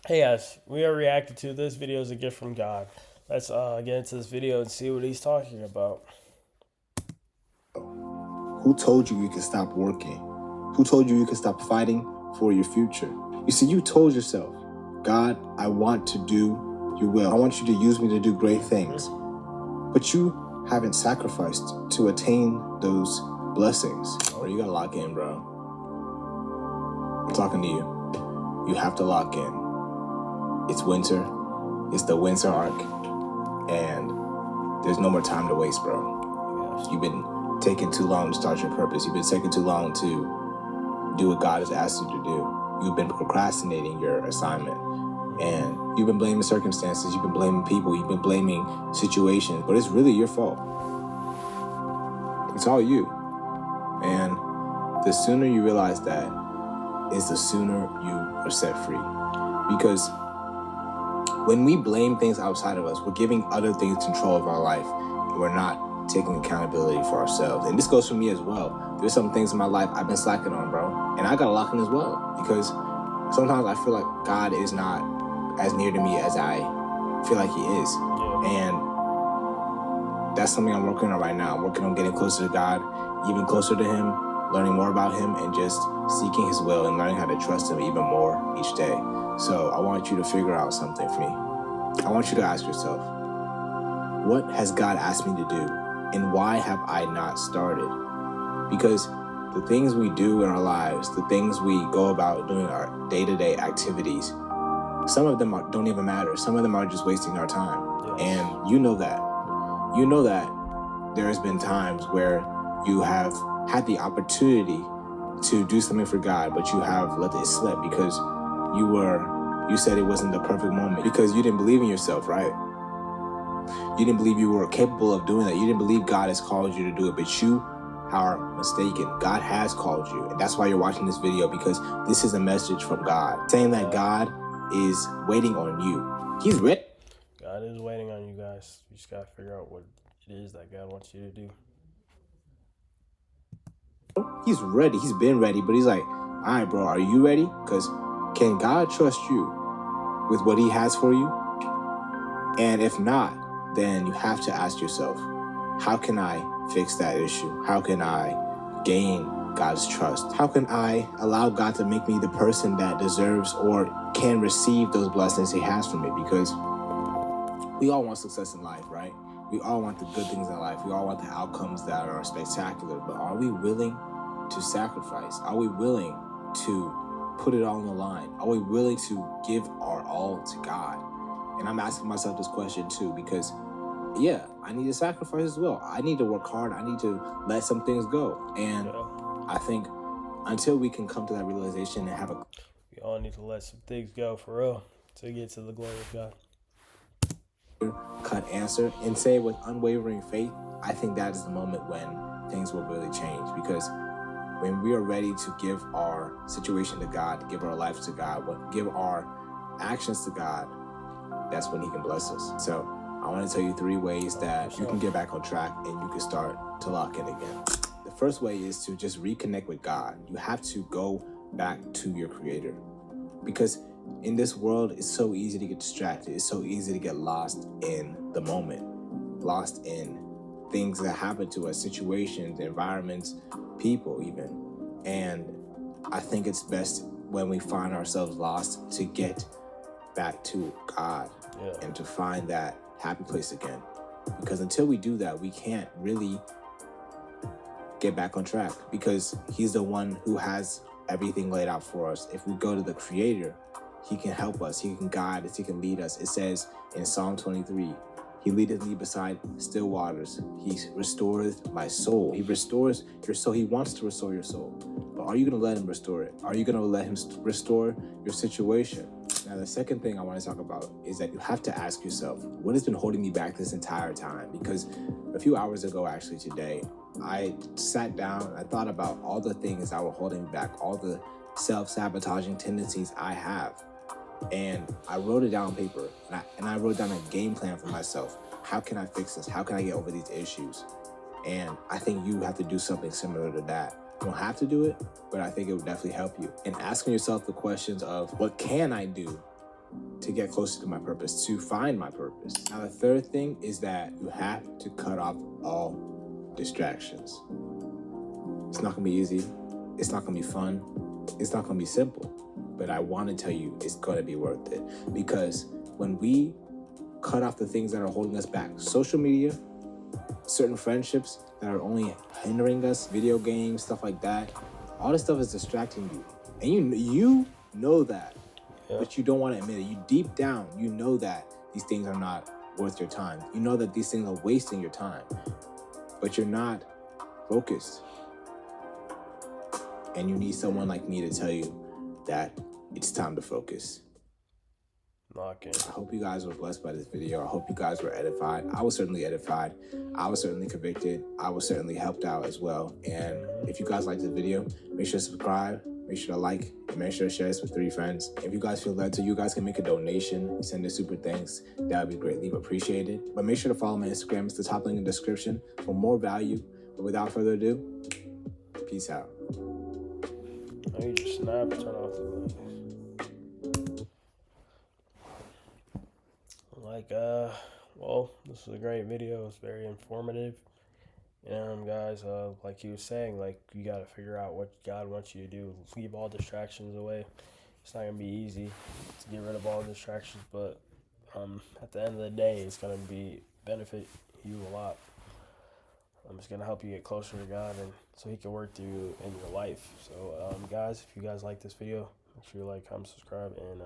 Hey guys, we are reacting to this video is a gift from God. Let's get into this video and see what he's talking about. Who told you you could stop working? Who told you you could stop fighting for your future? You see, you told yourself, God, I want to do your will. I want you to use me to do great things. But you haven't sacrificed to attain those blessings. Bro, you gotta lock in, bro. I'm talking to you. You have to lock in. It's winter. It's the winter arc. And there's no more time to waste, bro. You've been taking too long to start your purpose. You've been taking too long to do what God has asked you to do. You've been procrastinating your assignment. And you've been blaming circumstances. You've been blaming people. You've been blaming situations. But it's really your fault. It's all you. And the sooner you realize that is the sooner you are set free. Because when we blame things outside of us, we're giving other things control of our life, and we're not taking accountability for ourselves. And this goes for me as well. There's some things in my life I've been slacking on, bro. And I gotta lock in as well. Because sometimes I feel like God is not as near to me as I feel like he is. And that's something I'm working on right now. I'm working on getting closer to God, even closer to him, learning more about him, and just seeking his will and learning how to trust him even more each day. So I want you to figure out something for me. I want you to ask yourself, what has God asked me to do, and why have I not started? Because the things we do in our lives, the things we go about doing our day-to-day activities, some of them don't even matter. Some of them are just wasting our time. Yes. And you know that. You know that there has been times where you have had the opportunity to do something for God, but you have let it slip because you said it wasn't the perfect moment, because you didn't believe in yourself, right? You didn't believe you were capable of doing that. You didn't believe God has called you to do it, but you are mistaken. God has called you, and that's why you're watching this video, because this is a message from God saying that God is waiting on you. He's ready. God is waiting on you guys. You just gotta figure out what it is that God wants you to do. He's ready. He's been ready, but he's like, all right, bro, are you ready? Because can God trust you with what he has for you? And if not, then you have to ask yourself, how can I fix that issue? How can I gain God's trust? How can I allow God to make me the person that deserves or can receive those blessings he has for me? Because we all want success in life, right? We all want the good things in life. We all want the outcomes that are spectacular, but are we willing to sacrifice? Are we willing to put it all on the line? Are we willing to give our all to God? And I'm asking myself this question too, because yeah, I need to sacrifice as well. I need to work hard. I need to let some things go. And I think until we can come to that realization and have a... We all need to let some things go for real to get to the glory of God. Cut answer and say with unwavering faith, I think that is the moment when things will really change. Because when we are ready to give our situation to God, give our life to God, give our actions to God, that's when he can bless us. So I want to tell you 3 ways that you can get back on track and you can start to lock in again. The first way is to just reconnect with God. You have to go back to your Creator. Because in this world, it's so easy to get distracted. It's so easy to get lost in the moment, lost in things that happen to us, situations, environments, people even. And I think it's best when we find ourselves lost to get back to God and to find that happy place again. Because until we do that, we can't really get back on track, because he's the one who has everything laid out for us. If we go to the Creator, he can help us, he can guide us, he can lead us. It says in Psalm 23, he leadeth me beside still waters. He restoreth my soul. He restores your soul. He wants to restore your soul. But are you going to let him restore it? Are you going to let him restore your situation? Now, the second thing I want to talk about is that you have to ask yourself, what has been holding me back this entire time? Because a few hours ago, actually today, I sat down and I thought about all the things that were holding me back, all the self-sabotaging tendencies I have. And I wrote it down on paper, and I wrote down a game plan for myself. How can I fix this? How can I get over these issues? And I think you have to do something similar to that. You don't have to do it, but I think it would definitely help you. And asking yourself the questions of, what can I do to get closer to my purpose, to find my purpose. Now, the third thing is that you have to cut off all distractions. It's not gonna be easy. It's not gonna be fun. It's not gonna be simple. But I wanna tell you, it's gonna be worth it. Because when we cut off the things that are holding us back, social media, certain friendships that are only hindering us, video games, stuff like that, all this stuff is distracting you. And you know that. Yeah. But you don't want to admit it. You deep down, you know that these things are not worth your time. You know that these things are wasting your time, but you're not focused. And you need someone like me to tell you that it's time to focus. Knocking. I hope you guys were blessed by this video. I hope you guys were edified. I was certainly edified. I was certainly convicted. I was certainly helped out as well. And if you guys liked the video, make sure to subscribe, make sure to like, and make sure to share this with 3 friends. If you guys feel led to, you guys can make a donation, send a super thanks. That would be greatly appreciated. But make sure to follow my Instagram. It's the top link in the description for more value. But without further ado, peace out. Oh, you just snap, turn off the lights. Well, this was a great video. It's very informative. And guys, like he was saying, like, you got to figure out what God wants you to do. Leave all distractions away. It's not going to be easy to get rid of all distractions, but at the end of the day, it's going to be benefit you a lot. It's going to help you get closer to God, and so he can work through you in your life. So, guys, if you guys like this video, make sure you like, comment, subscribe, and